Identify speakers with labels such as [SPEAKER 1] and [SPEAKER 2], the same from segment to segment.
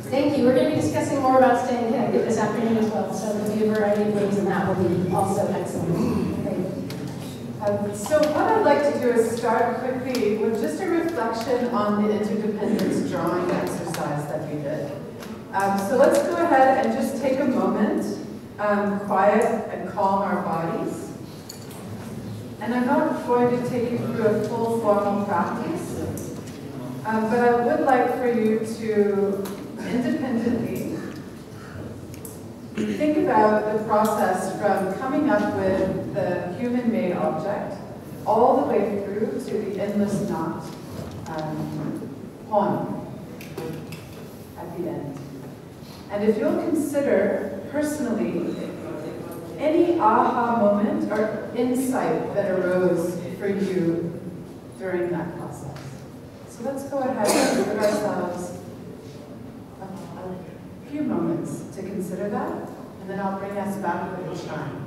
[SPEAKER 1] Thank you. We're going to be discussing more about staying connected this afternoon as well, so there'll be a variety of ways, and that will be also excellent. Great.
[SPEAKER 2] So what I'd like to do is start quickly with just a reflection on the interdependence drawing exercise that we did. So let's go ahead and just take a moment, quiet and calm our bodies. And I'm not going to take you through a full formal practice, but I would like for you to independently think about the process from coming up with the human-made object all the way through to the endless knot poem at the end. And if you'll consider personally any aha moment or insight that arose for you during that process. So let's go ahead and give ourselves a few moments to consider that, and then I'll bring us back with a chime.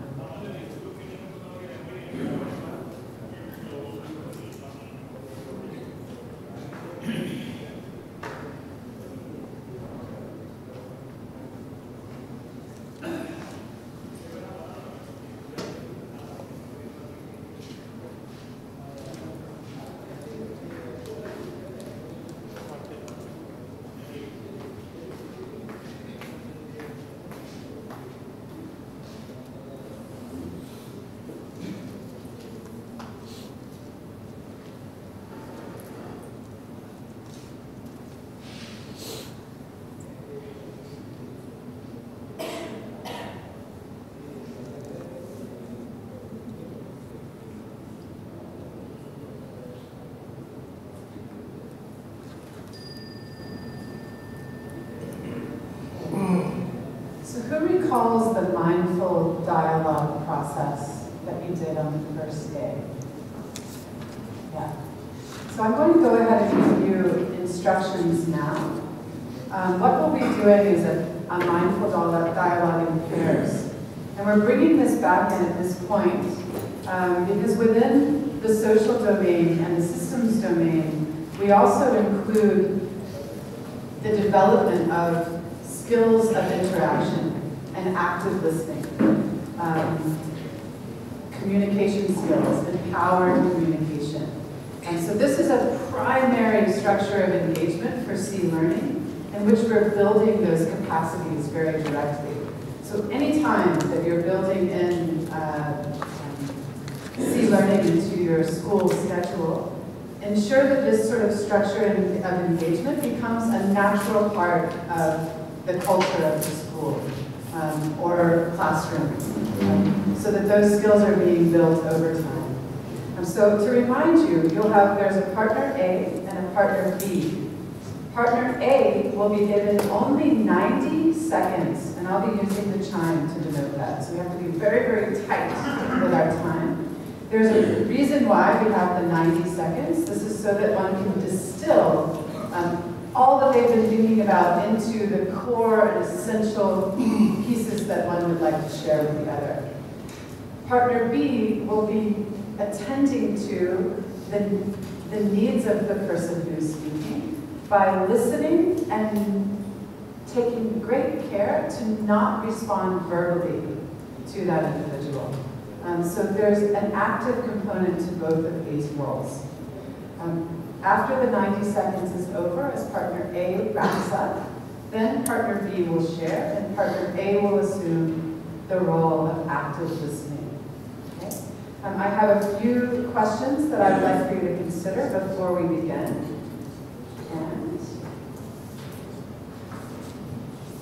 [SPEAKER 2] Who recalls the mindful dialogue process that we did on the first day? Yeah. So I'm going to go ahead and give you instructions now. What we'll be doing is a mindful dialogue in pairs. And we're bringing this back in at this point because within the social domain and the systems domain, we also include the development of skills of interaction and active listening, communication skills, empowered communication. And so this is a primary structure of engagement for C learning, in which we're building those capacities very directly. So anytime that you're building in C learning into your school schedule, ensure that this sort of structure of engagement becomes a natural part of the culture of the school. Or classroom, so that those skills are being built over time. So to remind you, there's a partner A and a partner B. Partner A will be given only 90 seconds, and I'll be using the chime to denote that. So we have to be very, very tight with our time. There's a reason why we have the 90 seconds. This is so that one can distill all that they've been thinking about into the core and essential pieces that one would like to share with the other. Partner B will be attending to the needs of the person who's speaking by listening and taking great care to not respond verbally to that individual. So there's an active component to both of these roles. After the 90 seconds is over, as partner A wraps up, then partner B will share, and partner A will assume the role of active listening. Okay? I have a few questions that I'd like for you to consider before we begin. And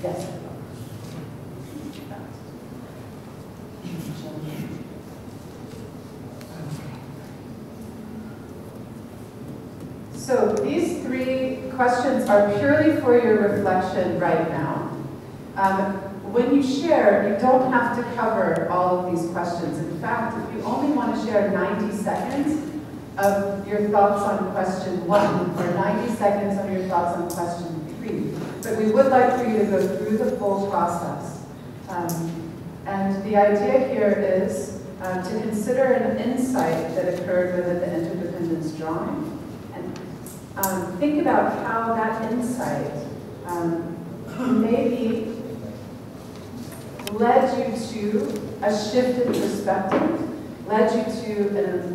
[SPEAKER 2] yes. So these three questions are purely for your reflection right now. When you share, you don't have to cover all of these questions. In fact, if you only want to share 90 seconds of your thoughts on question 1, or 90 seconds on your thoughts on question 3, but we would like for you to go through the full process. And the idea here is to consider an insight that occurred within the interdependence drawing, and think about how that insight maybe led you to a shift in perspective, led you to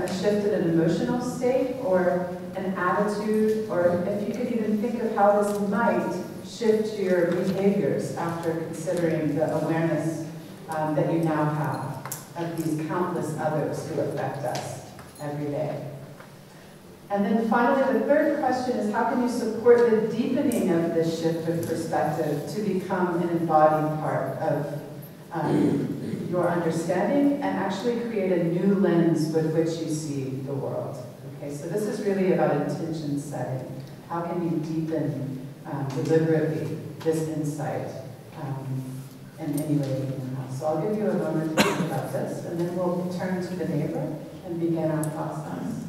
[SPEAKER 2] a shift in an emotional state or an attitude, or if you could even think of how this might shift your behaviors after considering the awareness that you now have of these countless others who affect us every day. And then finally, the third question is, how can you support the deepening of this shift of perspective to become an embodied part of your understanding and actually create a new lens with which you see the world? Okay, so this is really about intention setting. How can you deepen deliberately this insight in any way you can have? So I'll give you a moment to think about this, and then we'll turn to the neighbor and begin our process.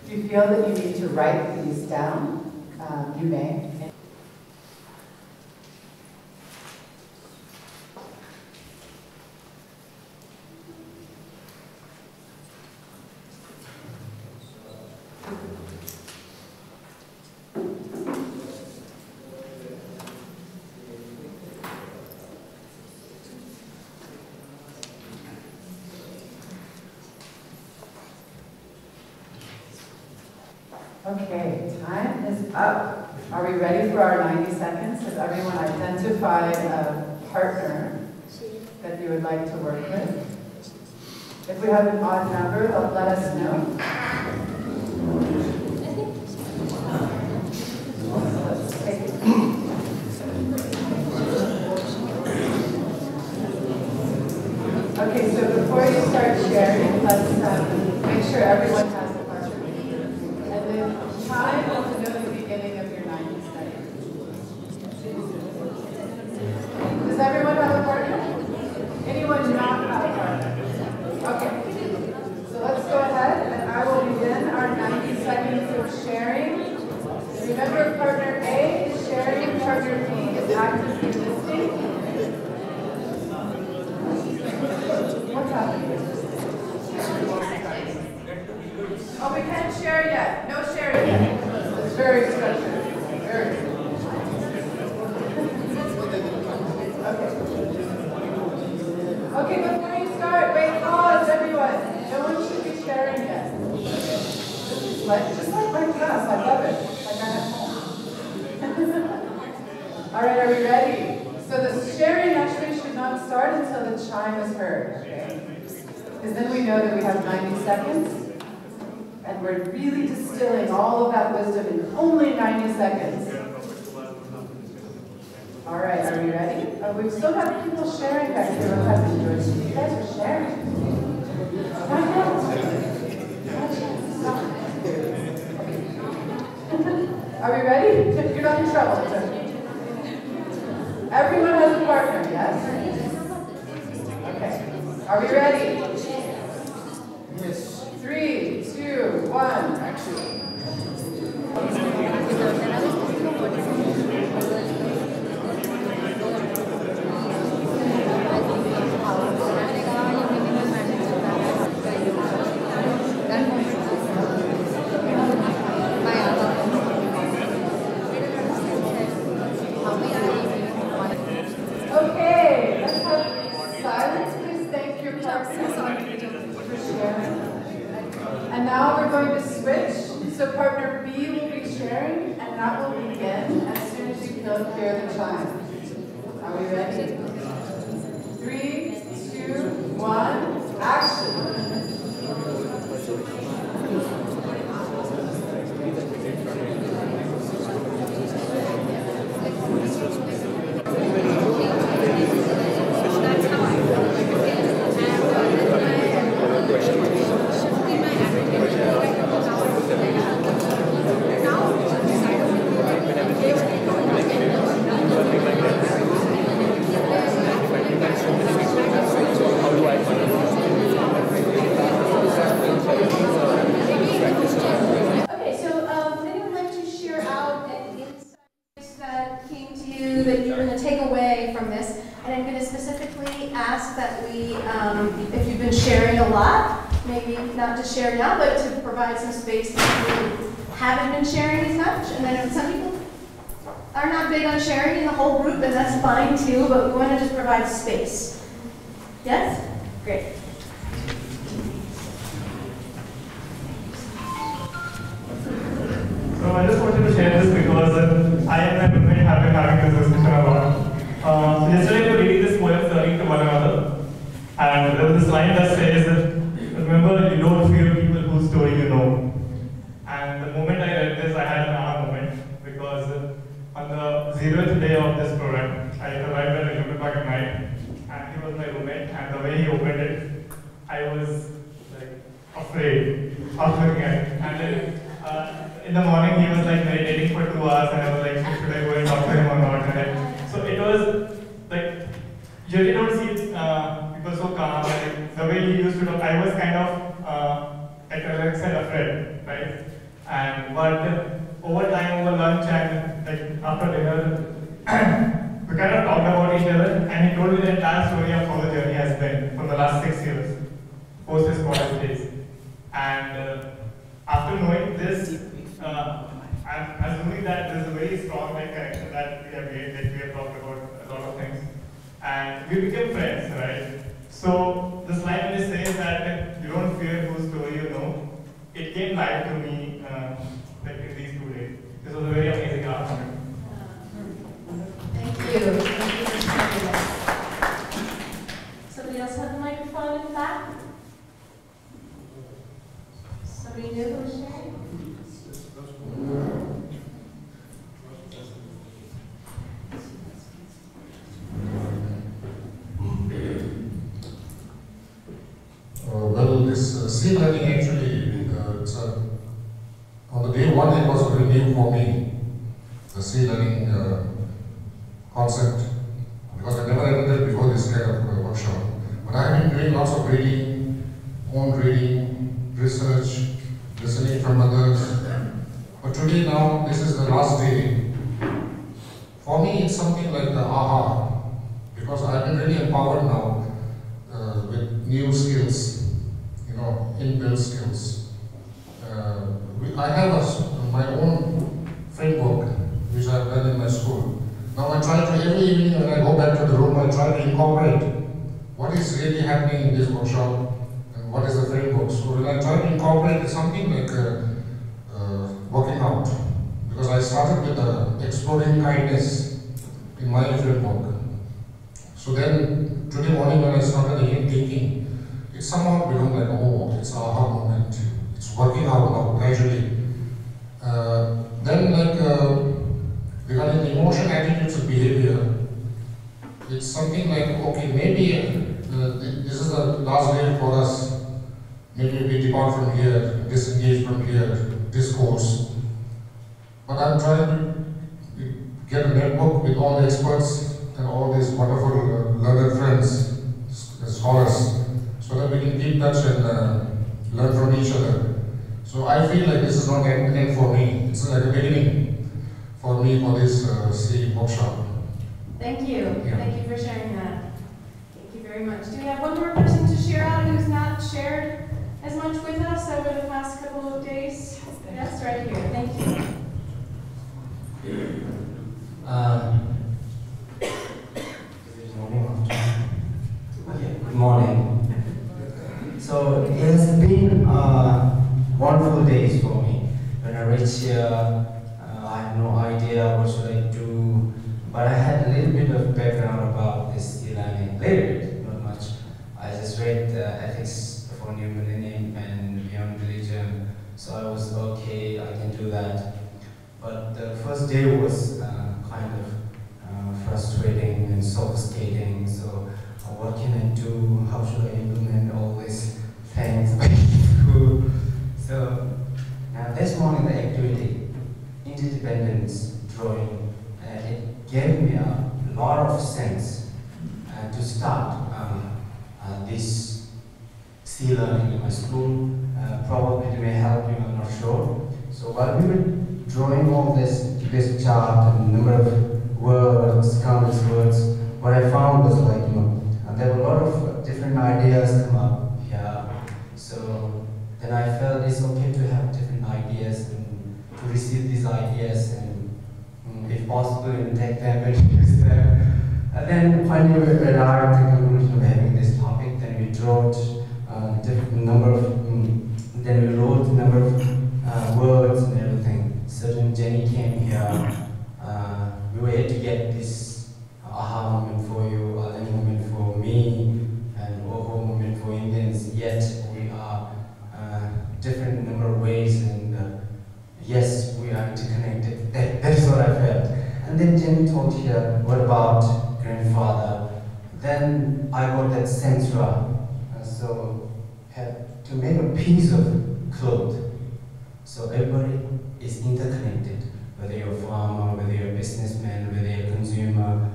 [SPEAKER 2] If you feel that you need to write these down, you may. Okay, time is up. Are we ready for our 90 seconds? Has everyone identified a partner that you would like to work with? If we have an odd number, let us know. Let's take it. Okay, so before you start sharing, let's make sure everyone has a partner. And then time will know the beginning of your 90 seconds. Does everyone have a partner? Anyone not have a partner? Okay. So let's go ahead and I will begin our 90 seconds of sharing. Remember, partner A is sharing, partner B is actively listening. What's happening? Oh, we can't share yet. No sharing yet. It's very structured. Very. Okay, before you start, wait, pause, everyone. No one should be sharing yet. Just like my class, I love it. Like I'm at home. All right, are we ready? So the sharing actually should not start until the chime is heard, okay? Because then we know that we have 90 seconds. And we're really distilling all of that wisdom in only 90 seconds. All right, are we ready? We've still got people sharing back here. What happened, Joyce? You guys are sharing. Not yet. Are we ready? You're not in trouble. It's okay. Everyone has a partner, yes? Okay. Are we ready? Yes. 3, 2, 1, action. Okay, let's have silence. Please thank your partner for sharing. And now we're going to switch. So partner B will be sharing, and that will begin as soon as you hear the chime. Are we ready? 3, 2, 1, action.
[SPEAKER 3] How do I
[SPEAKER 1] sharing out, but to provide some space to people who haven't been sharing as much. And then some people are not big on sharing in the whole group, and that's fine too, but we want to just provide space. Yes? Great.
[SPEAKER 3] So I just wanted to share this because I and my roommate have been having this discussion a lot. So yesterday we were reading this poem turning to one another, and there was this line that says, remember, you don't fear people whose story you know. And the moment I read this, I had an aha moment, because on the 0th day of this program, I arrived at 11 o'clock at night, and he was my roommate, and the way he opened it, I was like afraid of looking at it. And then, in the morning, he was like meditating for 2 hours, and I was like, should I go and talk to him or not? And so it was like, you really don't see people so calm. Like, the way he used to talk, I was kind of, like I said, afraid, right? And but over time, over lunch, and like after dinner, we kind of talked about each other, and he told me the entire story of how the journey has been for the last 6 years, post his college days. And after knowing this, I'm assuming that there's a very strong connection that we have made, that we have talked about a lot of things. And we became friends, right? So this line which says that you don't fear whose story you know, it came live to me like in these 2 days. This was a very amazing argument.
[SPEAKER 1] Thank you. Thank you for sharing that. Somebody else have the microphone in the back? Somebody new who was sharing?
[SPEAKER 4] Well, this sea learning actually, on the day one it was very new for me, the sea learning concept, because I never attended before this kind of workshop. But I have been doing lots of reading, own reading, research, listening from others. But today now, this is the last day. For me, it's something like the aha, because I've been really empowered now with new skills, inbuilt skills. I have my own framework, which I've done in my school. Now I try to, every evening when I go back to the room, I try to incorporate what is really happening in this workshop and what is the framework. So when I try to incorporate something like working out, because I started with exploring kindness in my framework. So then today morning when I started again thinking, it somehow become like, oh, it's a aha moment. It's working out now, gradually. Then regarding the emotion, attitudes and behavior, it's something like, okay, maybe this is the last day for us. Maybe we depart from here, disengage from here, discourse. But I'm trying to get a network with all the experts and all these wonderful learned friends, scholars, so that we can keep touch and learn from each other. So I feel like this is not an end for me. It's like a beginning for me for this C workshop.
[SPEAKER 1] Thank you.
[SPEAKER 4] Yeah.
[SPEAKER 1] Thank you for sharing that. Thank you very much. Do we have one more person to share out who's not shared as much with us over the past couple of days? Yes, right here. Thank you.
[SPEAKER 5] Good morning. So it has been wonderful days for me. When I reached here, I had no idea what should I do, but I had a little bit of background about this e-learning, little bit, not much. I just read the ethics for New Millennium and Beyond Religion, so I was okay, I can do that. But the first day was kind of frustrating and suffocating. So what can I do? How should I implement all these things? So now this morning the activity, interdependence drawing, it gave me a lot of sense to start this C learning in my school. Probably it may help you, I'm not sure. So while we were drawing all this chart and number of words, countless words, what I found was like, there were a lot of different ideas come up here. So then I felt it's okay to have different ideas and to receive these ideas and if possible, take them and use them. And then finally we arrived at the conclusion of having this topic. Then we wrote different number of, then we wrote a number of words and everything. Certain Jenny came here. We were here to get this aha moment for you, a moment for me, and oh moment for Indians. Yet we are different number of ways, and yes, we are interconnected. That's what I felt. And then Jenny told here, what about grandfather? Then I got that sense so had to make a piece of cloth. So everybody is interconnected, whether you're a farmer, whether you're a businessman, whether you're a consumer,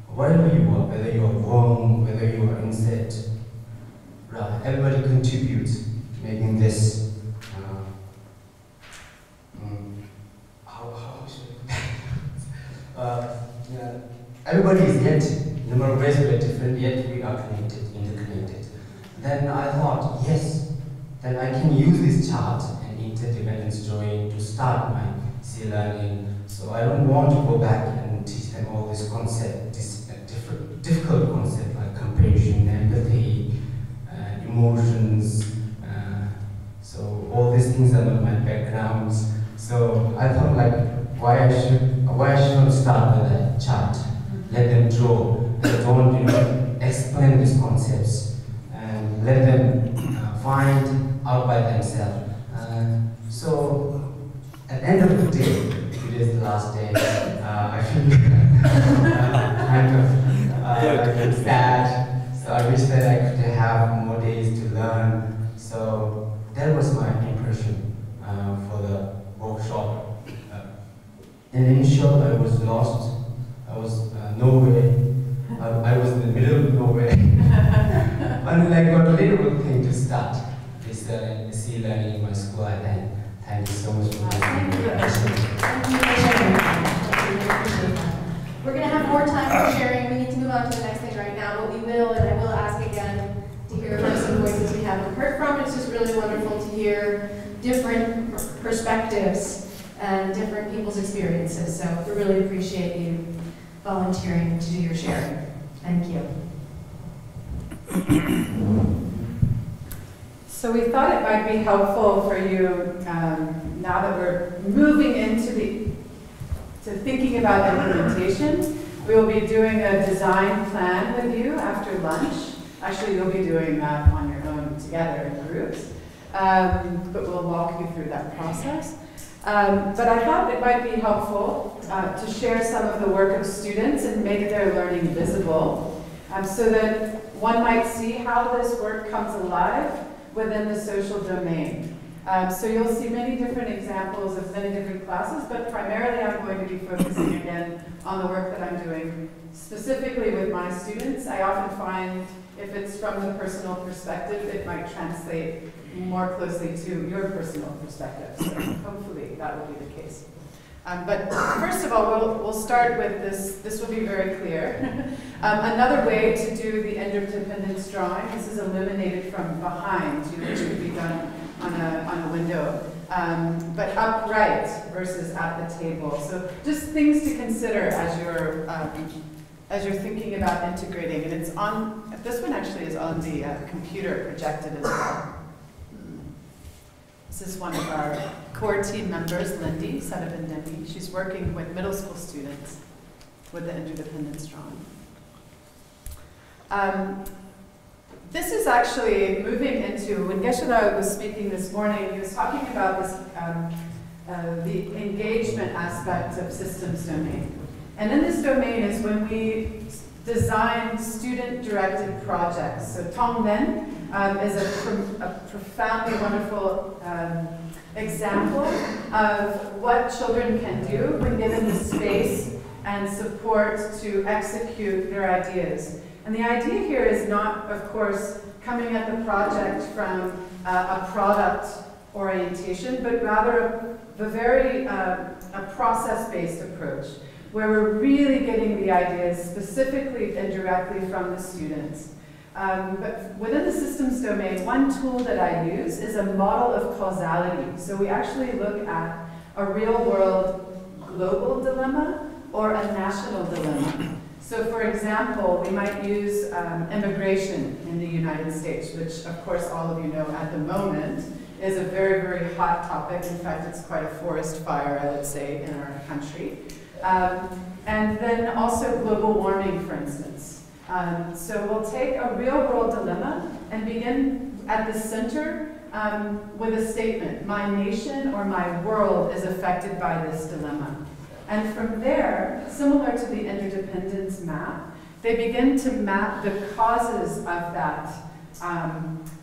[SPEAKER 5] whatever you are, whether you're a worm, whether you're an insect, everybody contributes to making this. Everybody is yet, number of ways we are different, yet we are connected, interconnected. Then I thought, yes, then I can use this chart and interdependent story to start my C learning. So I don't want to go back and teach them all this concept, this difficult concept like compassion, empathy, emotions. So all these things are not my backgrounds. So I thought like, why I shouldn't start with that chart? Let them draw. They don't, explain these concepts and let them find out by themselves. So at the end of the day, it is the last day. I feel kind of sad. So I wish that I could have more days to learn. So that was my impression for the workshop. And initially I was lost. I was nowhere. I was in the middle of nowhere. Until I got a little thing to start this C learning in my school. And thank you so much for listening.
[SPEAKER 1] We're going to have more time for sharing. We need to move on to the next thing right now, but we will, and I will ask again to hear from some voices we haven't heard from. It's just really wonderful to hear different perspectives and different people's experiences. So we really appreciate you volunteering to do your sharing. Thank you.
[SPEAKER 2] So we thought it might be helpful for you, now that we're moving into thinking about implementation. We will be doing a design plan with you after lunch. Actually, you'll be doing that on your own together in groups. But we'll walk you through that process. But I thought it might be helpful to share some of the work of students and make their learning visible, so that one might see how this work comes alive within the social domain. So you'll see many different examples of many different classes, but primarily I'm going to be focusing again on the work that I'm doing specifically with my students. I often find if it's from the personal perspective, it might translate more closely to your personal perspective. So hopefully that will be the case. But first of all, we'll start with this. This will be very clear. Another way to do the interdependence drawing, this is illuminated from behind, which could be done on a window, but upright versus at the table. So just things to consider as you're thinking about integrating. And it's on, this one actually is on the computer projected as well. This is one of our core team members, Lindy Sadabindemi. She's working with middle school students with the interdependence drawing. This is actually moving into, when Geshe-la was speaking this morning, he was talking about this, the engagement aspect of systems domain. And in this domain is when we design student-directed projects. So Tongmen is a profoundly wonderful example of what children can do when given the space and support to execute their ideas. And the idea here is not, of course, coming at the project from a product orientation, but rather a process-based approach, where we're really getting the ideas specifically and directly from the students. But within the systems domain, one tool that I use is a model of causality. So we actually look at a real-world global dilemma or a national dilemma. So for example, we might use immigration in the United States, which of course all of you know at the moment is a very, very hot topic. In fact, it's quite a forest fire, I would say, in our country. And then also global warming, for instance. So we'll take a real-world dilemma and begin at the center with a statement. My nation or my world is affected by this dilemma. And from there, similar to the interdependence map, they begin to map the causes of that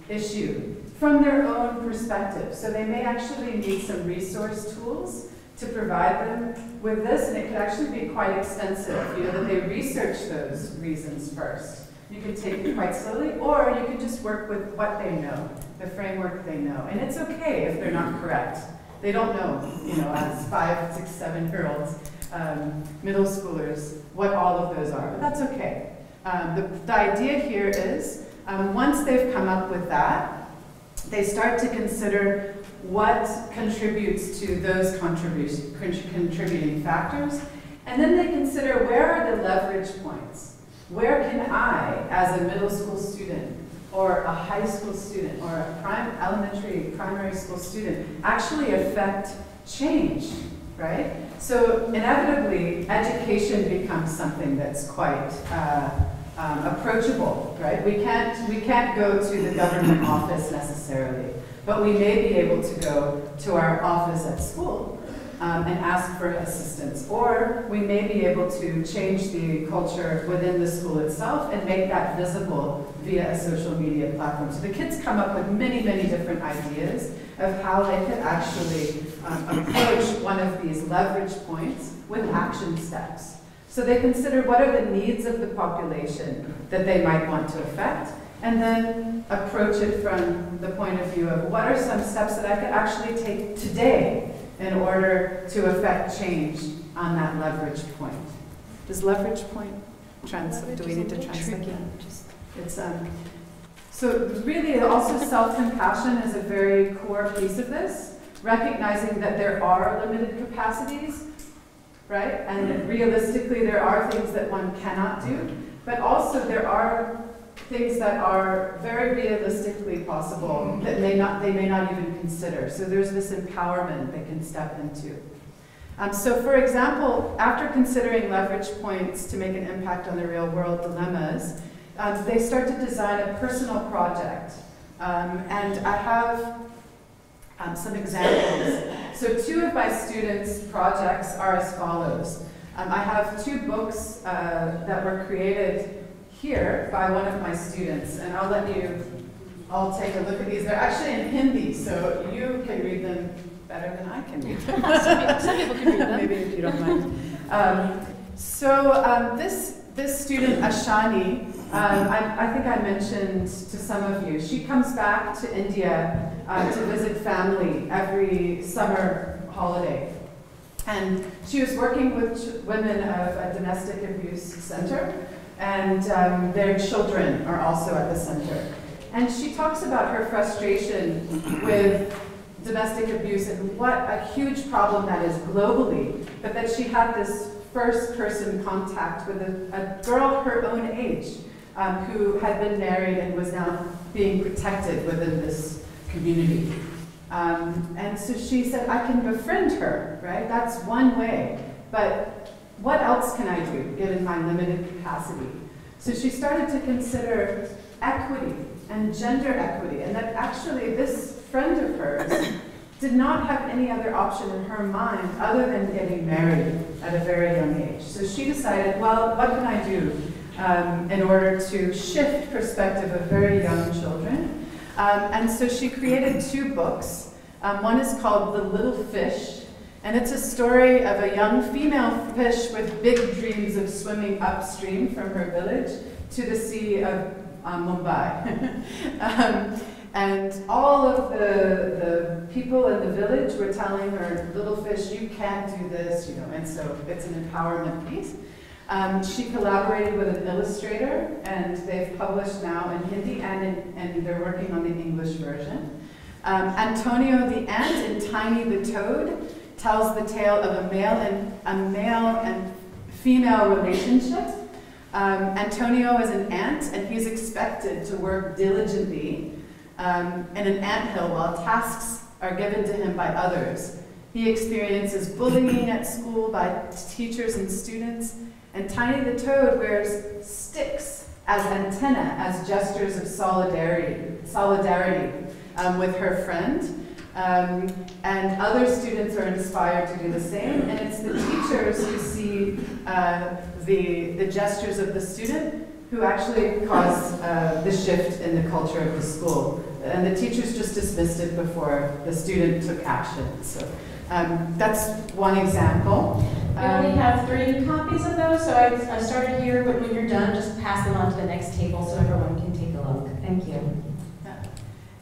[SPEAKER 2] issue from their own perspective. So they may actually need some resource tools to provide them with this, and it could actually be quite extensive, you know, that they research those reasons first. You can take it quite slowly, or you can just work with what they know, the framework they know. And it's okay if they're not correct. They don't know, you know, as 5, 6, 7-year-olds, middle schoolers, what all of those are, but that's okay. The idea here is, once they've come up with that, they start to consider what contributes to those contributing factors, and then they consider where are the leverage points. Where can I, as a middle school student, or a high school student, or a elementary, primary school student, actually affect change, right? So inevitably, education becomes something that's quite approachable, right? We can't go to the government office necessarily, but we may be able to go to our office at school and ask for assistance. Or we may be able to change the culture within the school itself and make that visible via a social media platform. So the kids come up with many, many different ideas of how they could actually approach one of these leverage points with action steps. So they consider what are the needs of the population that they might want to affect, and then approach it from the point of view of what are some steps that I could actually take today in order to affect change on that leverage point. Does leverage point translate? Do we need to translate that? It's so really also self-compassion is a very core piece of this, recognizing that there are limited capacities, right? And realistically, there are things that one cannot do, but also there are things that are very realistically possible that they may not even consider. So there's this empowerment they can step into. So for example, after considering leverage points to make an impact on the real world dilemmas, they start to design a personal project. And I have some examples. So 2 of my students' projects are as follows. I have 2 books that were created here by one of my students, and I'll let you all take a look at these. They're actually in Hindi, so you can read them better than I can read them.
[SPEAKER 1] Some people can read them.
[SPEAKER 2] Maybe if you don't mind. This student, Ashani, I think I mentioned to some of you, she comes back to India to visit family every summer holiday. And she was working with women of a domestic abuse center, and their children are also at the center. And she talks about her frustration with domestic abuse and what a huge problem that is globally, but that she had this first-person contact with a girl her own age who had been married and was now being protected within this community. And so she said, I can befriend her, right? That's one way, but what else can I do given my limited capacity? So she started to consider equity and gender equity, and that actually this friend of hers did not have any other option in her mind other than getting married at a very young age. So she decided, well, what can I do in order to shift perspective of very young children? And so she created 2 books. One is called The Little Fish, and it's a story of a young female fish with big dreams of swimming upstream from her village to the sea of Mumbai. And all of the people in the village were telling her, little fish, you can't do this, you know, and so it's an empowerment piece. She collaborated with an illustrator, and they've published now in Hindi, and they're working on the English version. Antonio the ant in Tiny the Toad tells the tale of a male and female relationship. Antonio is an ant, and he's expected to work diligently in an anthill while tasks are given to him by others. He experiences bullying at school by teachers and students, and Tiny the Toad wears sticks as antennae, as gestures of solidarity with her friend. And other students are inspired to do the same, and it's the teachers who see the gestures of the student who actually cause the shift in the culture of the school. And the teachers just dismissed it before the student took action. So that's one example.
[SPEAKER 1] We only have 3 copies of those, so I started here, but when you're done, just pass them on to the next table so everyone can take a look. Thank you.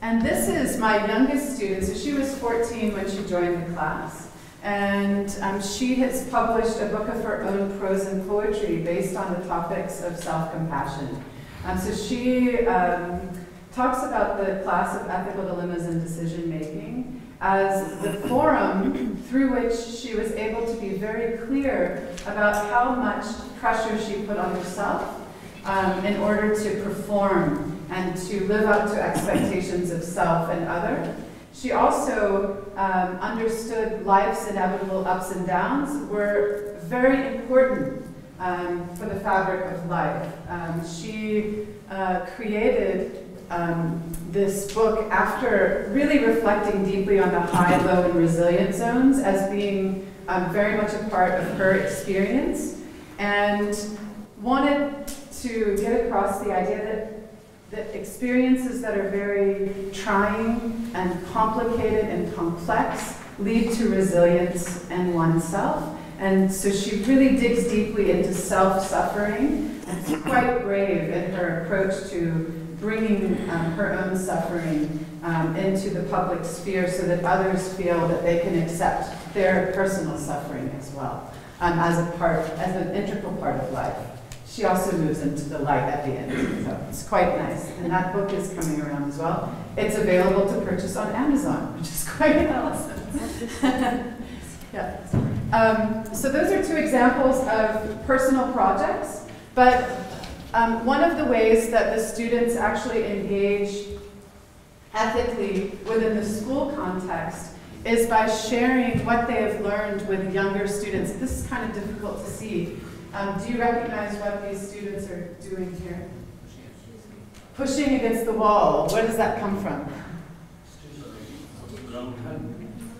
[SPEAKER 2] And this is my youngest student. So she was 14 when she joined the class. And she has published a book of her own prose and poetry based on the topics of self-compassion. So she talks about the class of ethical dilemmas and decision-making as the forum through which she was able to be very clear about how much pressure she put on herself in order to perform and to live up to expectations of self and other. She also understood life's inevitable ups and downs were very important for the fabric of life. She created this book after really reflecting deeply on the high, low, and resilient zones as being very much a part of her experience, and wanted to get across the idea that experiences that are very trying and complicated and complex lead to resilience in oneself. And so she really digs deeply into self-suffering, and is quite brave in her approach to bringing her own suffering into the public sphere so that others feel that they can accept their personal suffering as well, as an integral part of life. She also moves into the light at the end, so it's quite nice. And that book is coming around as well. It's available to purchase on Amazon, which is quite awesome. Yeah. So those are 2 examples of personal projects, but one of the ways that the students actually engage ethically within the school context is by sharing what they have learned with younger students. This is kind of difficult to see. Do you recognize what these students are doing here? Pushing against the wall. Where does that come from?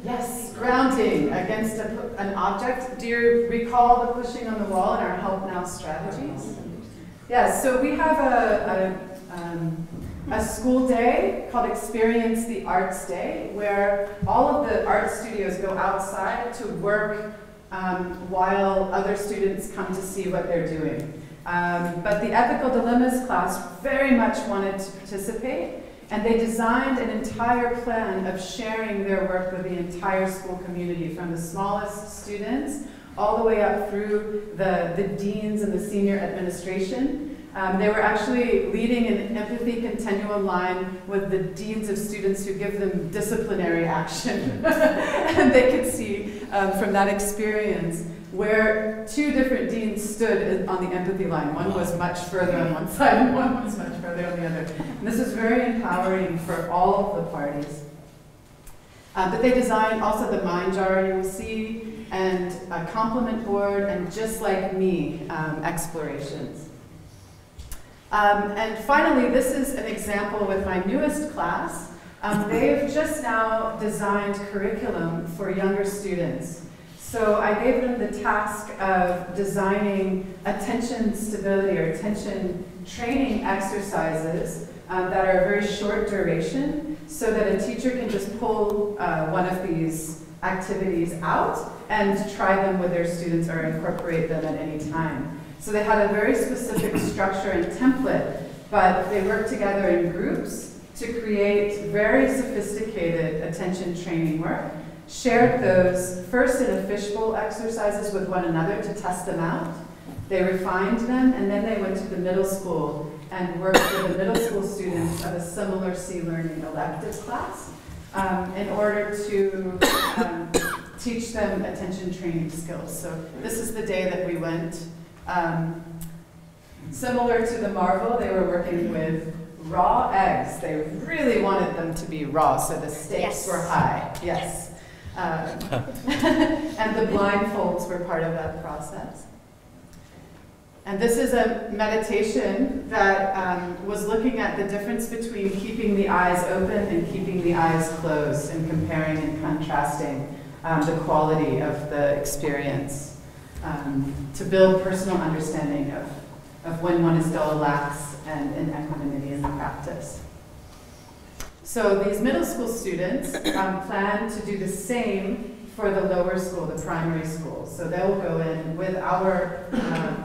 [SPEAKER 2] Yes, grounding against an object. Do you recall the pushing on the wall in our Help Now strategies? Yes, so we have a school day called Experience the Arts Day, where all of the art studios go outside to work while other students come to see what they're doing. But the Ethical Dilemmas class very much wanted to participate, and they designed an entire plan of sharing their work with the entire school community, from the smallest students all the way up through the deans and the senior administration. They were actually leading an empathy continuum line with the deans of students who give them disciplinary action. And they could see from that experience where 2 different deans stood on the empathy line. One was much further on one side and one was much further on the other. And this was very empowering for all of the parties. But they designed also the mind jar, you will see, and a compliment board, and Just Like Me explorations. And finally, this is an example with my newest class. They've just now designed curriculum for younger students. So I gave them the task of designing attention stability or attention training exercises that are very short duration, so that a teacher can just pull one of these activities out and try them with their students or incorporate them at any time. So they had a very specific structure and template, but they worked together in groups to create very sophisticated attention training work, shared those first in a fishbowl exercises with one another to test them out, They refined them, and then they went to the middle school and worked with the middle school students of a similar C Learning elective class in order to teach them attention training skills. So this is the day that we went. Similar to the Marvel, they were working with raw eggs. They really wanted them to be raw, so the stakes were high. Yes. And the blindfolds were part of that process. And this is a meditation that was looking at the difference between keeping the eyes open and keeping the eyes closed, and comparing and contrasting the quality of the experience to build personal understanding of when one is still lax and in equanimity in the practice. So these middle school students plan to do the same for the lower school, the primary school. So they'll go in with our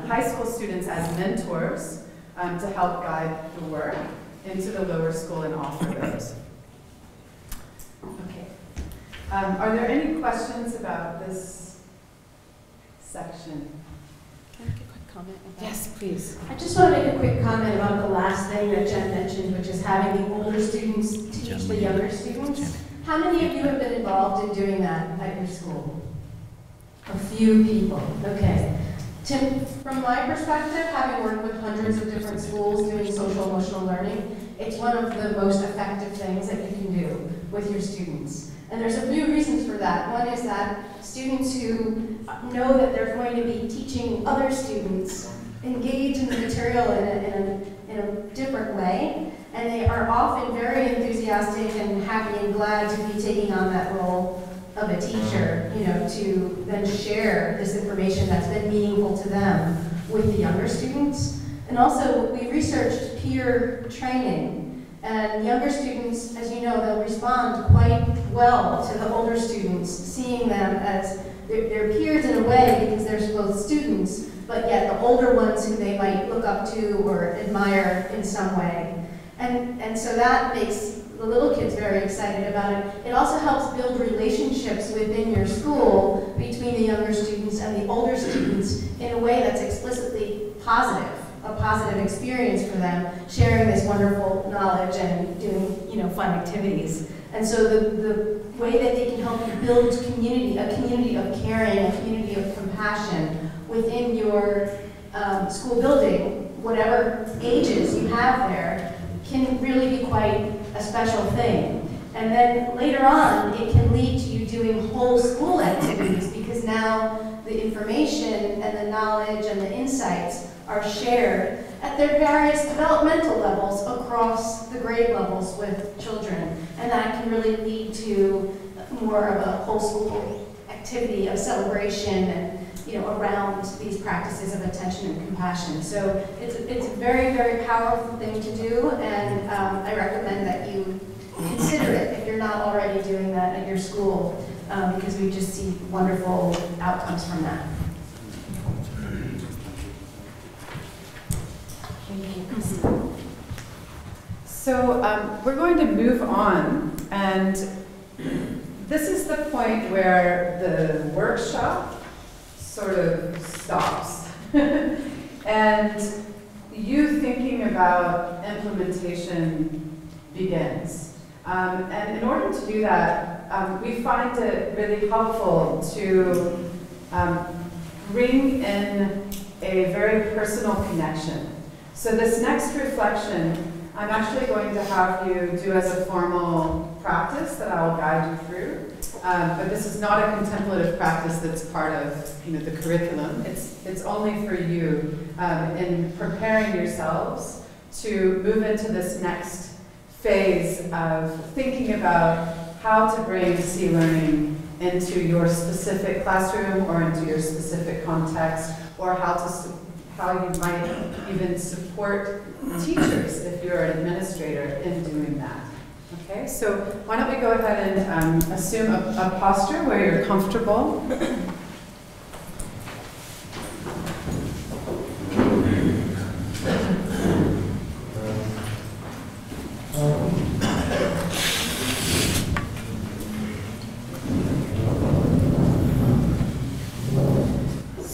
[SPEAKER 2] high school students as mentors to help guide the work into the lower school and offer those. Okay. Are there any questions about this section?
[SPEAKER 1] Can I make a quick comment about
[SPEAKER 2] Yes, please.
[SPEAKER 1] I just want to make a quick comment about the last thing that Jen mentioned, which is having the older students teach the younger students. How many of you have been involved in doing that at your school? A few people. Okay. Tim, from my perspective, having worked with hundreds of different schools doing social emotional learning, it's one of the most effective things that you can do with your students. And there's a few reasons for that. One is that students who know that they're going to be teaching other students engage in the material in a different way, and they are often very enthusiastic and happy and glad to be taking on that role of a teacher, you know, to then share this information that's been meaningful to them with the younger students. And also, we researched peer training, and younger students, as you know, they'll respond quite well to the older students, seeing them as their peers in a way because they're both students, but yet the older ones who they might look up to or admire in some way. And so that makes the little kids very excited about it. It also helps build relationships within your school between the younger students and the older students in a way that's explicitly positive, a positive experience for them, sharing this wonderful knowledge and doing, you know, fun activities. And so the way that they can help you build community, a community of caring, a community of compassion within your school building, whatever ages you have there, can really be quite a special thing. And then later on, it can lead to you doing whole school activities because now the information and the knowledge and the insights are shared at their various developmental levels across the grade levels with children. And that can really lead to more of a whole school activity of celebration and, you know, around these practices of attention and compassion. So it's a very, very powerful thing to do, and I recommend that you consider it if you're not already doing that at your school, because we just see wonderful outcomes from that.
[SPEAKER 2] So we're going to move on, and this is the point where the workshop sort of stops. And you thinking about implementation begins. And in order to do that, we find it really helpful to bring in a very personal connection. So this next reflection, I'm actually going to have you do as a formal practice that I'll guide you through. But this is not a contemplative practice that's part of, you know, the curriculum. It's only for you in preparing yourselves to move into this next phase of thinking about how to bring C learning into your specific classroom or into your specific context, or how you might even support teachers if you're an administrator in doing that. Okay, so why don't we go ahead and assume a posture where you're comfortable.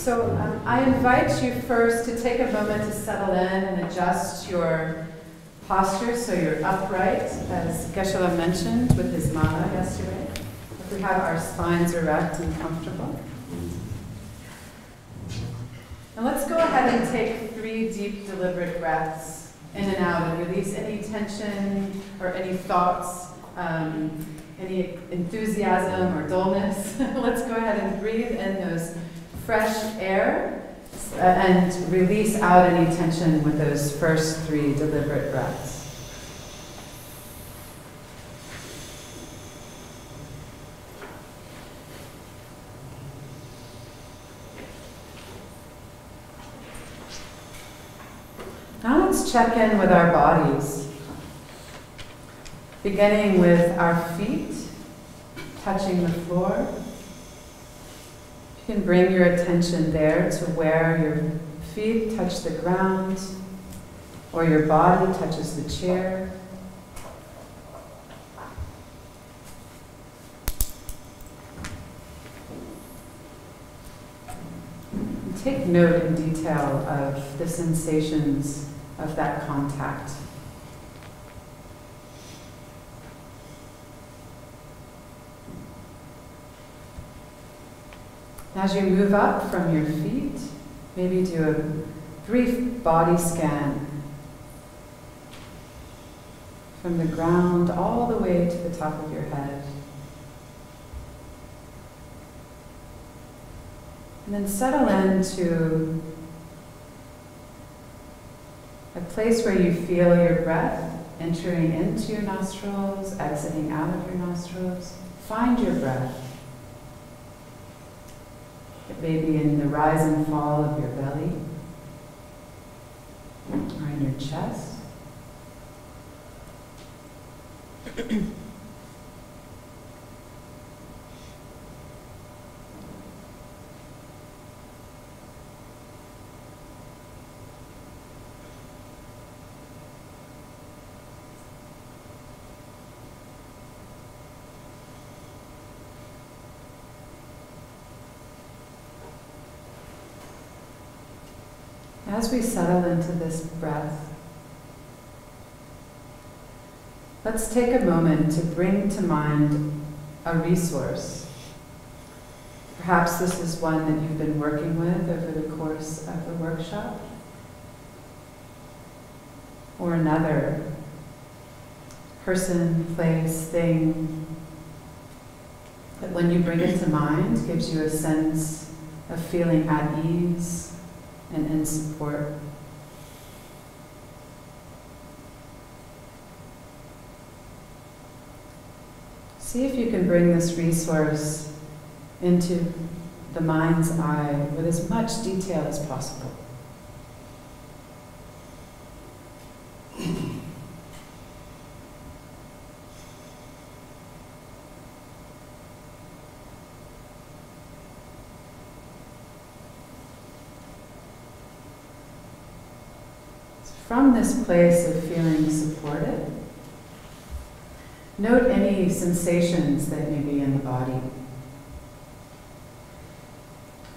[SPEAKER 2] So I invite you first to take a moment to settle in and adjust your posture so you're upright, as Geshe-la mentioned with his mala yesterday. If we have our spines erect and comfortable. And let's go ahead and take 3 deep, deliberate breaths in and out and release any tension or any thoughts, any enthusiasm or dullness. Let's go ahead and breathe in those fresh air and release out any tension with those first 3 deliberate breaths. Now let's check in with our bodies, beginning with our feet touching the floor. You can bring your attention there to where your feet touch the ground or your body touches the chair. And take note in detail of the sensations of that contact. As you move up from your feet, maybe do a brief body scan from the ground all the way to the top of your head. And then settle into a place where you feel your breath entering into your nostrils, exiting out of your nostrils. Find your breath. It may be in the rise and fall of your belly, or in your chest. As we settle into this breath, let's take a moment to bring to mind a resource. Perhaps this is one that you've been working with over the course of the workshop, or another person, place, thing that when you bring it to mind gives you a sense of feeling at ease and in support. See if you can bring this resource into the mind's eye with as much detail as possible. From this place of feeling supported, note any sensations that may be in the body.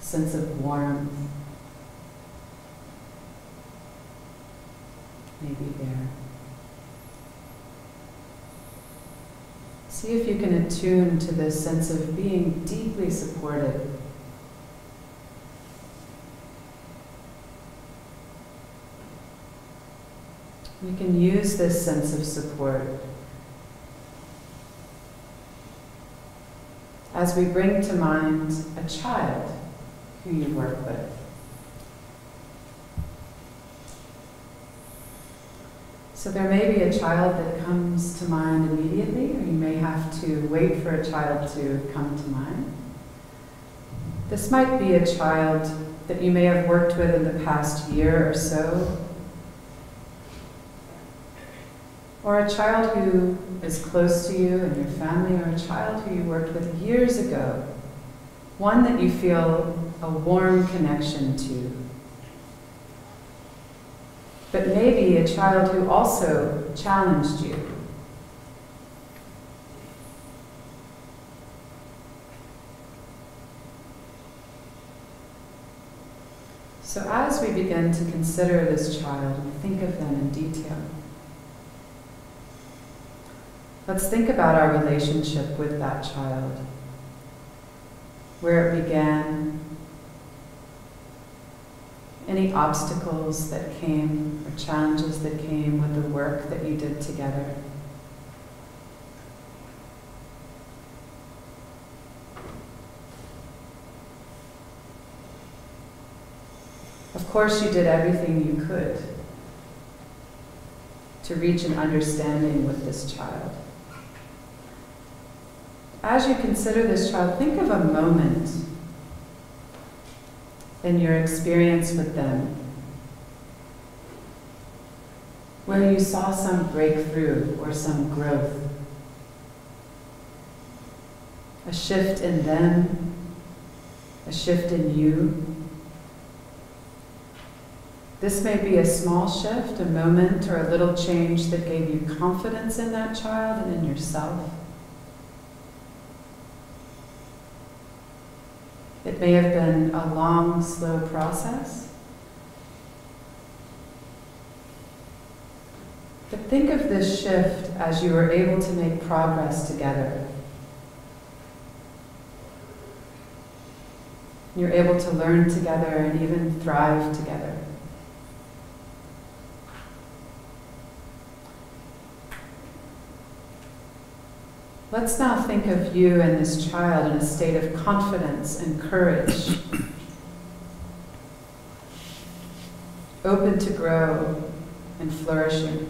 [SPEAKER 2] Sense of warmth, maybe there. See if you can attune to this sense of being deeply supported. We can use this sense of support as we bring to mind a child who you work with. So there may be a child that comes to mind immediately, or you may have to wait for a child to come to mind. This might be a child that you may have worked with in the past year or so, or a child who is close to you and your family, or a child who you worked with years ago, one that you feel a warm connection to. But maybe a child who also challenged you. So as we begin to consider this child and think of them in detail, let's think about our relationship with that child, where it began, any obstacles that came or challenges that came with the work that you did together. Of course, you did everything you could to reach an understanding with this child. As you consider this child, think of a moment in your experience with them where you saw some breakthrough or some growth, a shift in them, a shift in you. This may be a small shift, a moment, or a little change that gave you confidence in that child and in yourself. It may have been a long, slow process. But think of this shift as you were able to make progress together. You're able to learn together and even thrive together. Let's now think of you and this child in a state of confidence and courage, open to grow and flourishing.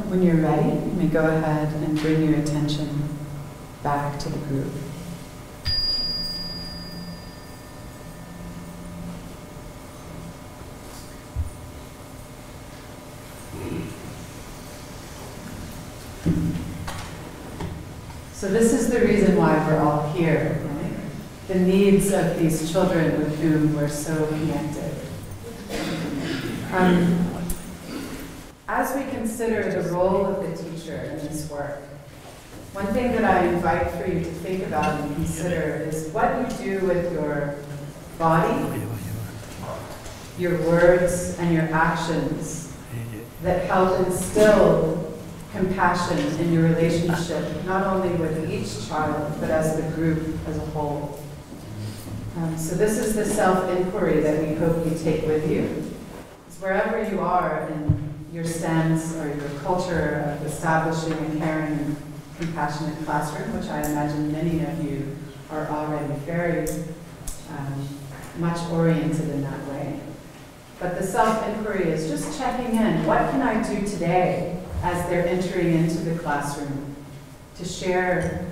[SPEAKER 2] When you're ready, you may go ahead and bring your attention back to the group. So this is the reason why we're all here, right? The needs of these children with whom we're so connected. As we consider the role of the teacher in this work, one thing that I invite for you to think about and consider is what you do with your body, your words, and your actions that help instill compassion in your relationship, not only with each child, but as the group as a whole. So this is the self-inquiry that we hope you take with you. It's wherever you are in your stance or your culture of establishing a caring and compassionate classroom, which I imagine many of you are already very much oriented in that way. But the self-inquiry is just checking in. What can I do today as they're entering into the classroom to share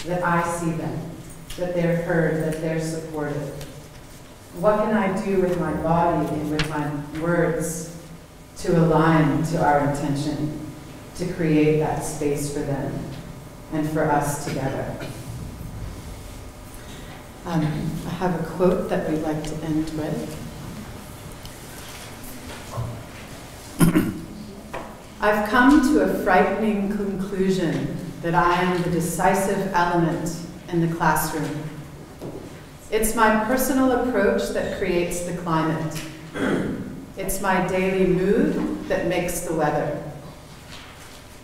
[SPEAKER 2] that I see them, that they're heard, that they're supported? What can I do with my body and with my words to align to our intention, to create that space for them and for us together? I have a quote that we'd like to end with. I've come to a frightening conclusion that I am the decisive element in the classroom. It's my personal approach that creates the climate. It's my daily mood that makes the weather.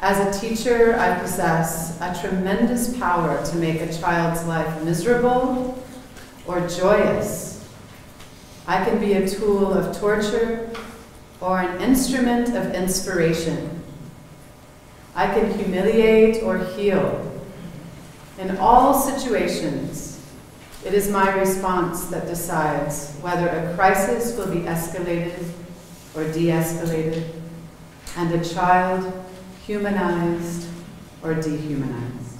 [SPEAKER 2] As a teacher, I possess a tremendous power to make a child's life miserable or joyous. I can be a tool of torture or an instrument of inspiration. I can humiliate or heal. In all situations, it is my response that decides whether a crisis will be escalated or de-escalated, and a child humanized or dehumanized.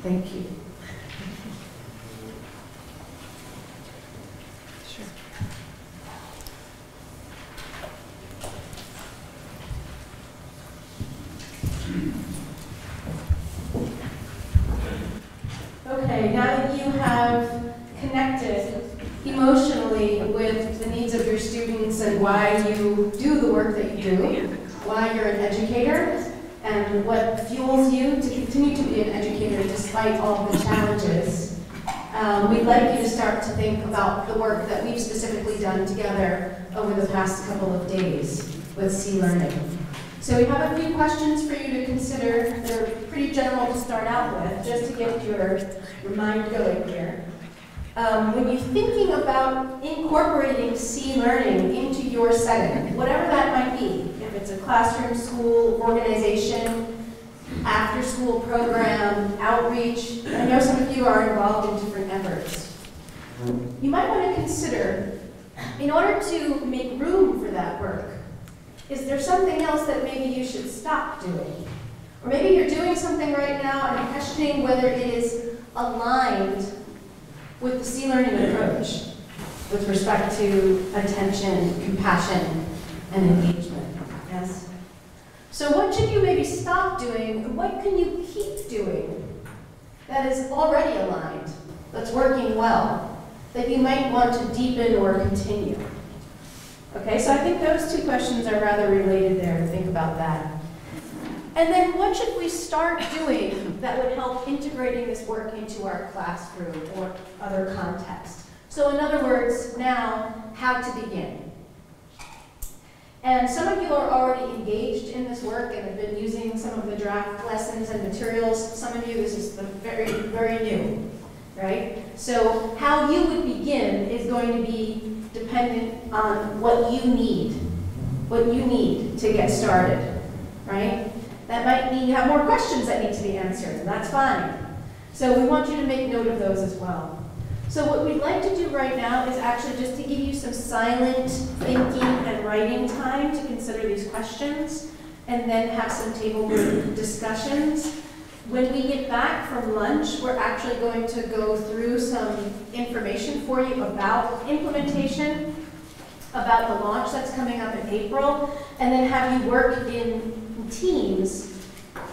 [SPEAKER 2] Thank you. Sure.
[SPEAKER 1] said why you do the work that you do, why you're an educator, and what fuels you to continue to be an educator despite all the challenges. We'd like you to start to think about the work that we've specifically done together over the past couple of days with C Learning. So we have a few questions for you to consider. They're pretty general to start out with, just to get your mind going here. When you're thinking about incorporating C Learning into your setting, whatever that might be, if it's a classroom, school, organization, after-school program, outreach, I know some of you are involved in different efforts. You might want to consider, in order to make room for that work, is there something else that maybe you should stop doing? Or maybe you're doing something right now and questioning whether it is aligned with the C Learning approach with respect to attention, compassion, and engagement. Yes? So what should you maybe stop doing, and what can you keep doing that is already aligned, that's working well, that you might want to deepen or continue? Okay, so I think those two questions are rather related there, to think about that. And then what should we start doing that would help integrating this work into our classroom or other contexts? So in other words, now, how to begin. And some of you are already engaged in this work and have been using some of the draft lessons and materials. Some of you, this is the very, very new, right? So how you would begin is going to be dependent on what you need to get started, right? That might mean you have more questions that need to be answered, and that's fine. So we want you to make note of those as well. So what we'd like to do right now is actually just to give you some silent thinking and writing time to consider these questions, and then have some table group discussions. When we get back from lunch, we're actually going to go through some information for you about implementation, about the launch that's coming up in April, and then have you work in teams.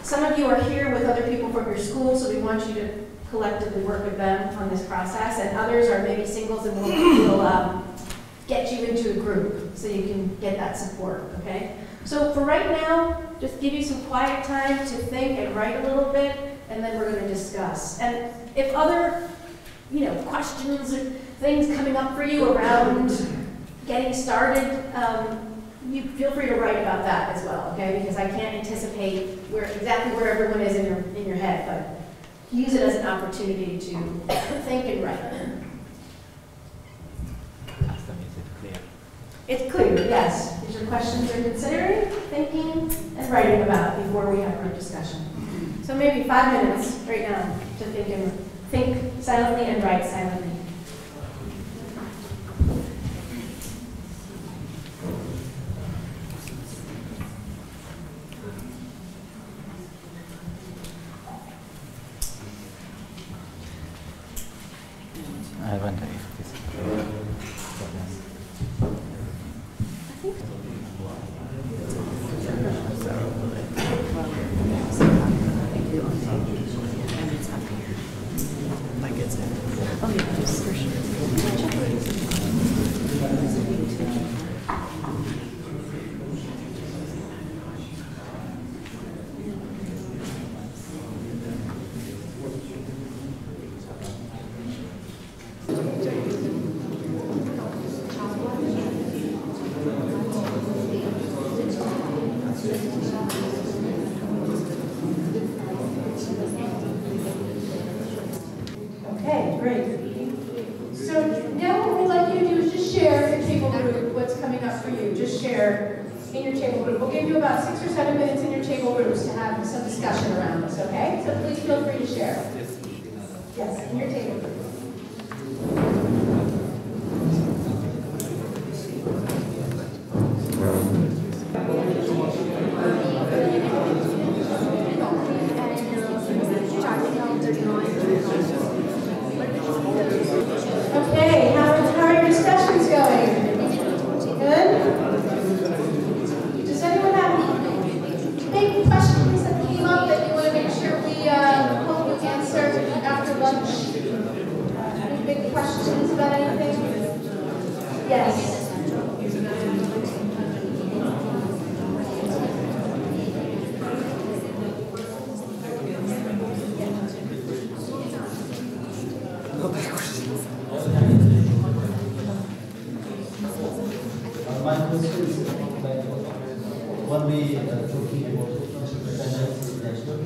[SPEAKER 1] Some of you are here with other people from your school, so we want you to collectively work with them on this process, and others are maybe singles, and we'll get you into a group so you can get that support, okay? So for right now, just give you some quiet time to think and write a little bit, and then we're going to discuss. And if other, questions or things coming up for you around getting started, you feel free to write about that as well, okay? Because I can't anticipate exactly where everyone is in your head, but use it as an opportunity to think and write. It's clear, yes. These are questions you're considering, thinking, and writing about before we have our discussion. So maybe 5 minutes right now to think silently and write silently.
[SPEAKER 6] I wonder if this
[SPEAKER 1] Okay, great. So now what we'd like you to do is just share in your table group what's coming up for you. Just share in your table group. We'll give you about 6 or 7 minutes in your table groups to have some discussion around this, okay? So please feel free to share. Yes, in your table group. Okay, how are your discussions going? Good? Does anyone have any big questions that came up that you want to make sure we help you answer after lunch? Any big questions about anything? Yes.
[SPEAKER 7] only talking about interdependence network.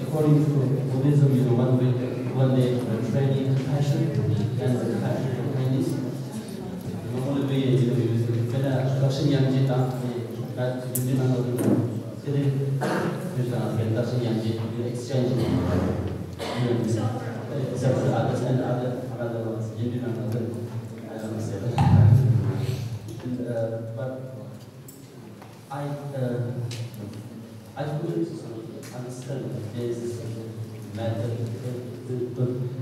[SPEAKER 7] According to Buddhism, one day training compassion and compassion and kindness. Normally we use Dakshin Yangji that you didn't know Dakshin Yangji exchange except for others and other ones. You didn't know but I couldn't understand this method.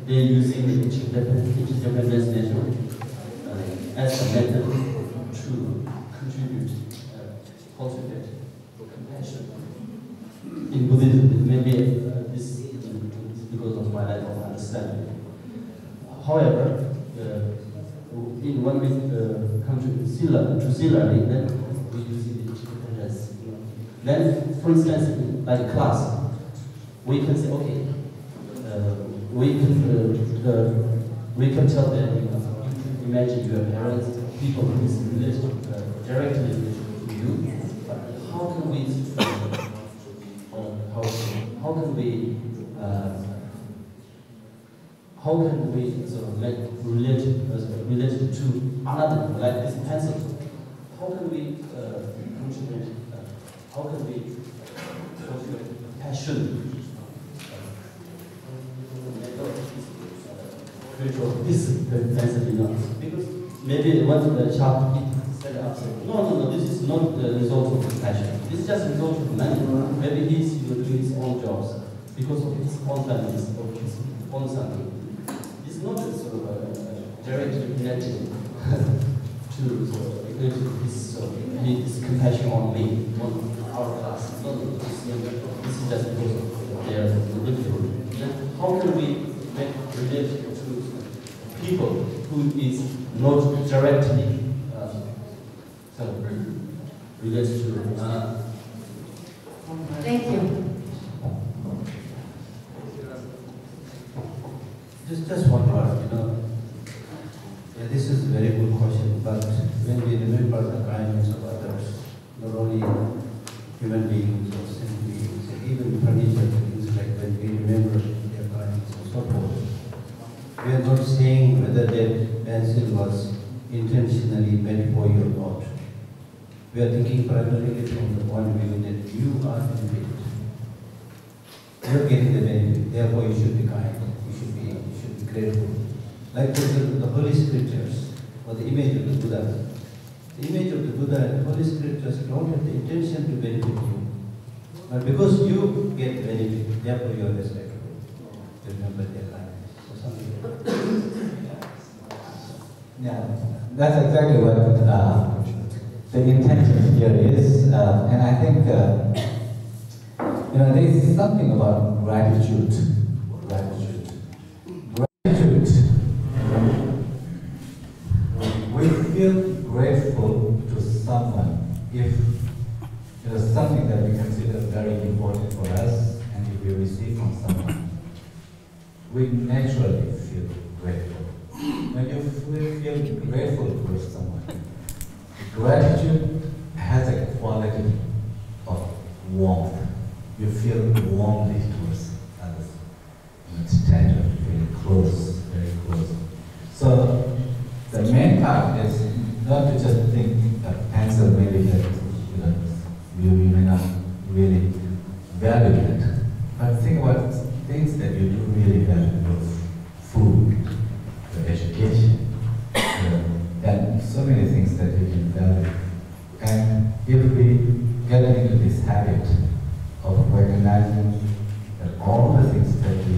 [SPEAKER 7] They're using the interdependence network as a method to contribute, cultivate compassion. In Buddhism, maybe this is because of my lack of understanding. However, in when we come to Sila, then we use it interdependence. Then, for instance, like class, we can say, okay, we can tell them, imagine your parents, people who is related directly to you. But how can we sort of make related to another, like this pencil? How can we contribute? How can we cultivate passion? This pencil, because maybe what the child said upset. No, this is not the result of compassion. This is just the result of money. Maybe he's doing his own jobs because of his own families or his own son. It's not a sort of directly connected to his compassion on me, on our class. This is just because of their difficulty. How can we make relate to people who is not directly related to?
[SPEAKER 1] Thank you.
[SPEAKER 7] Just one part, yeah, this is a very good question, but when we remember the kindness of others, not only human beings or sentient beings, even furniture, things like when we remember their kindness and so forth, we are not saying whether that pencil was intentionally made for you or not. We are thinking primarily from the point of view that you are benefited. You are getting the benefit, therefore you should be kind. You should be grateful. Like the Holy Scriptures, or the image of the Buddha. The image of the Buddha and the Holy Scriptures don't have the intention to benefit you. But because you get benefit, therefore you are respectable. Remember their kindness. So something.
[SPEAKER 8] Yeah, that's exactly what the intention here is. And I think, there is something about gratitude. We feel grateful to someone if it is something that we consider very important for us, and if we receive from someone, we naturally feel grateful. When you feel grateful towards someone, gratitude has a quality of warmth. You feel warmly towards others. It's tender, very close, very close. So the main part is not to just think that pencil maybe that you may not really value it, but think about things that you do really value: your food, your education, and so many things that you can value. And if we get into this habit of recognizing that all the things that we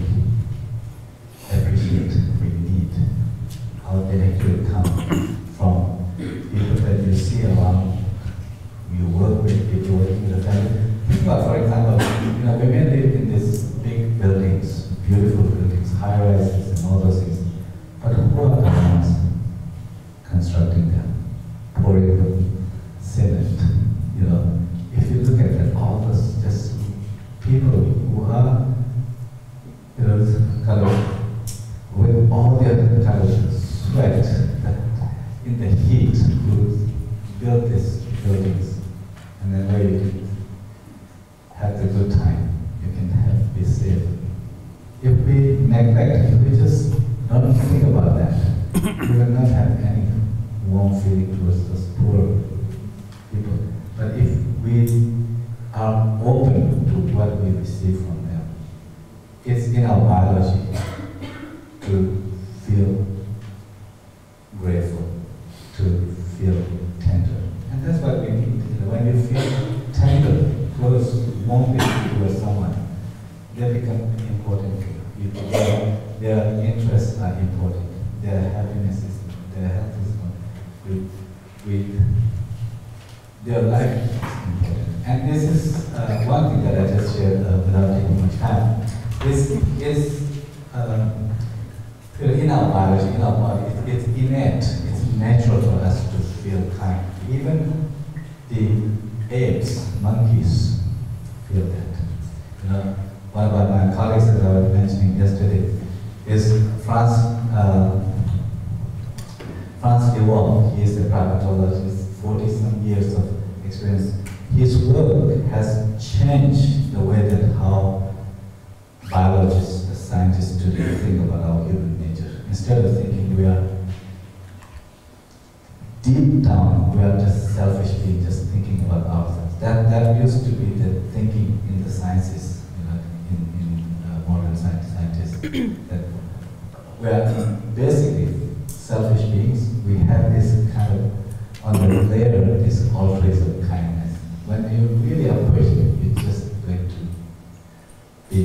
[SPEAKER 8] appreciate, we need, how they actually come from people that you see around, you work with, people working with the family. Think about, for example, we may live in these big buildings, beautiful buildings, high-rises and all those things, but who are the ones constructing them, pouring them cement? If you look at that, all those just people who are, kind of with all their kind of sweat in the heat to build these buildings. we will not have any warm feeling towards those poor people. But if we are open to what we receive from them, it's in our biology to feel grateful, to feel tender. And that's what we need. When you feel tender, close, warm towards someone, they become important to you. Their interests are important. Their happiness is, their health is important. Their life is important. And this is one thing that I just shared without taking much time. This is in our biology, in our body, it's innate, it's natural for us to feel kind. Even the apes, monkeys, feel that. One of my colleagues that I was mentioning yesterday is Franz Losel. He is a primatologist, 40-some years of experience. His work has changed the way that how biologists, scientists today think about our human nature. Instead of thinking we are deep down, we are just selfish beings, just thinking about ourselves. That used to be the thinking in the sciences, in modern scientists. That we are basically selfish beings. We have this kind of, on the layer, this altruism kindness. When you really are pushing, you're just going to be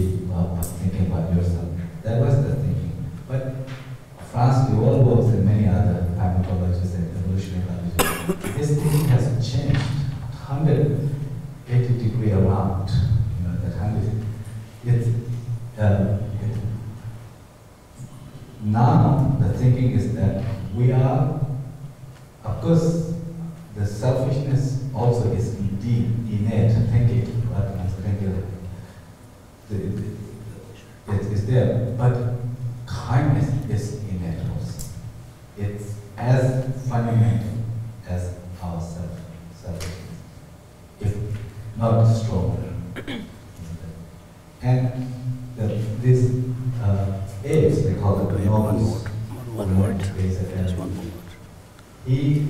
[SPEAKER 8] thinking about yourself. That was the thinking. But Franz Losel works and many other primatologists and evolutionary biologists, this thinking has changed 180 degrees around. That 100. Now the thinking is that we are, of course, the selfishness also is indeed innate thinking, but it is there, but kindness is innate also. It's as fundamental as our selfishness, if not stronger. And these apes, they call it bonobos.
[SPEAKER 6] One word. Just one more.
[SPEAKER 8] He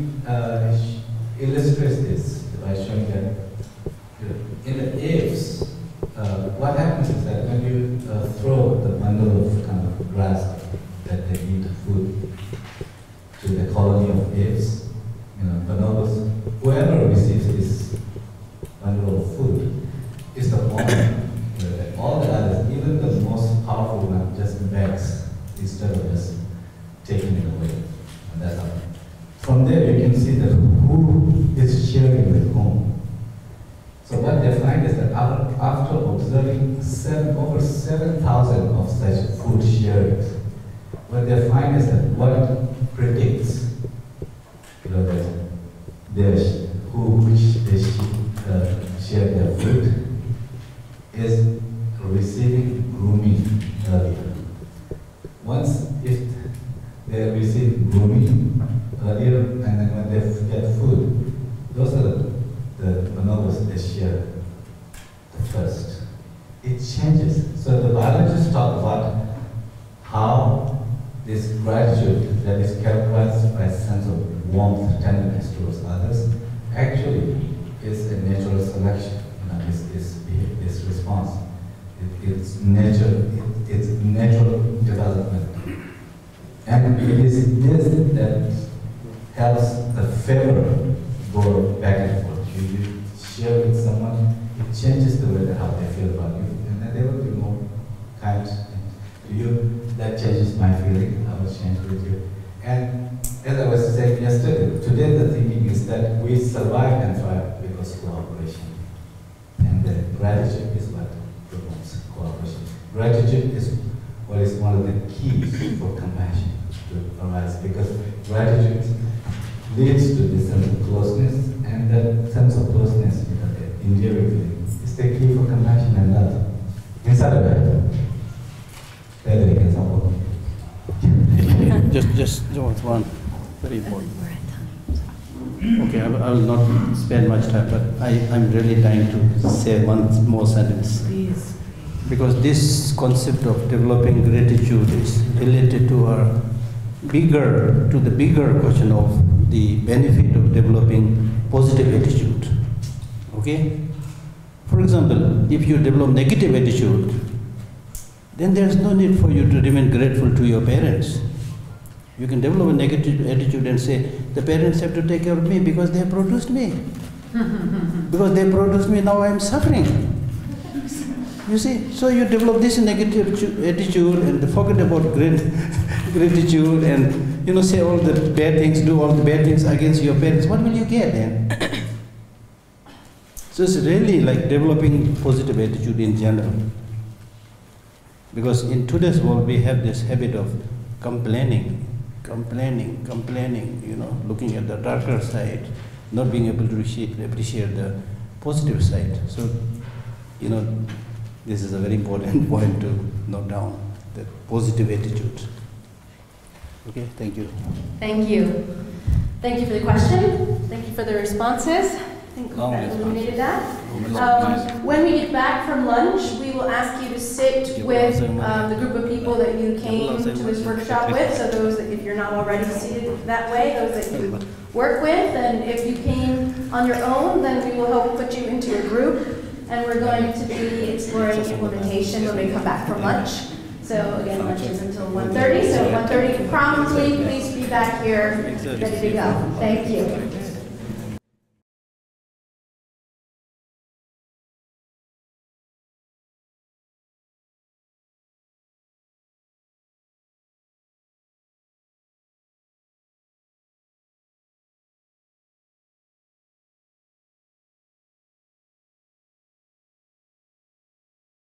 [SPEAKER 8] illustrates this by showing that in the apes, what happens is that when you throw the bundle of kind of grass that they eat food to the colony of apes, bonobos, whoever receives this bundle of food is the owner. All the others, even the most powerful one, just begs instead of just taking it away. And that's how. From there, you can see that who is sharing with whom. So what they find is that after observing over 7,000 of such food sharings, what they find is that what predicts, that which they share their food is receiving grooming earlier. Once if they receive grooming earlier, and then when they get food, those are the bonobos they share the first. It changes. So the biologists talk about how this gratitude that is characterized by a sense of warmth, tenderness towards others, actually is a natural selection. This response. It's nature. It's natural development. And it is this that helps the favor go back and forth. You share with someone, it changes the way that how they feel about you, and then they will be more kind to you. That changes my feeling. I will change with you. And as I was saying yesterday, today the thinking is that we survive and thrive because of cooperation. And then gratitude is what promotes cooperation. Gratitude is what is one of the keys for compassion to arise, because gratitude leads to this sense of closeness, and that sense of closeness, the endearing feeling, is the key for compassion and love. Inside of that, they can support.
[SPEAKER 6] Just one very important. Okay, I will not spend much time, but I'm really trying to say one more sentence.
[SPEAKER 2] Please.
[SPEAKER 6] Because this concept of developing gratitude is related to our the bigger question of the benefit of developing positive attitude. Okay? For example, if you develop negative attitude, then there's no need for you to remain grateful to your parents. You can develop a negative attitude and say, the parents have to take care of me because they have produced me. Because they produced me, now I am suffering. You see, so you develop this negative attitude and forget about gratitude and say all the bad things, do all the bad things against your parents. What will you get then? So it's really like developing positive attitude in general. Because in today's world we have this habit of complaining, looking at the darker side, not being able to appreciate the positive side. So, this is a very important point to note down, the positive attitude. Okay, thank you.
[SPEAKER 1] Thank you. Thank you for the question. Thank you for the responses. I think that illuminated that. When we get back from lunch, we will ask you to sit with the group of people that you came to this workshop with. So those that, if you're not already seated that way, those that you work with, and if you came on your own, then we will help put you into a group. And we're going to be exploring implementation when we come back from lunch. So again, lunch is until 1:30. So 1:30 promptly, please be back here ready to go. Thank you.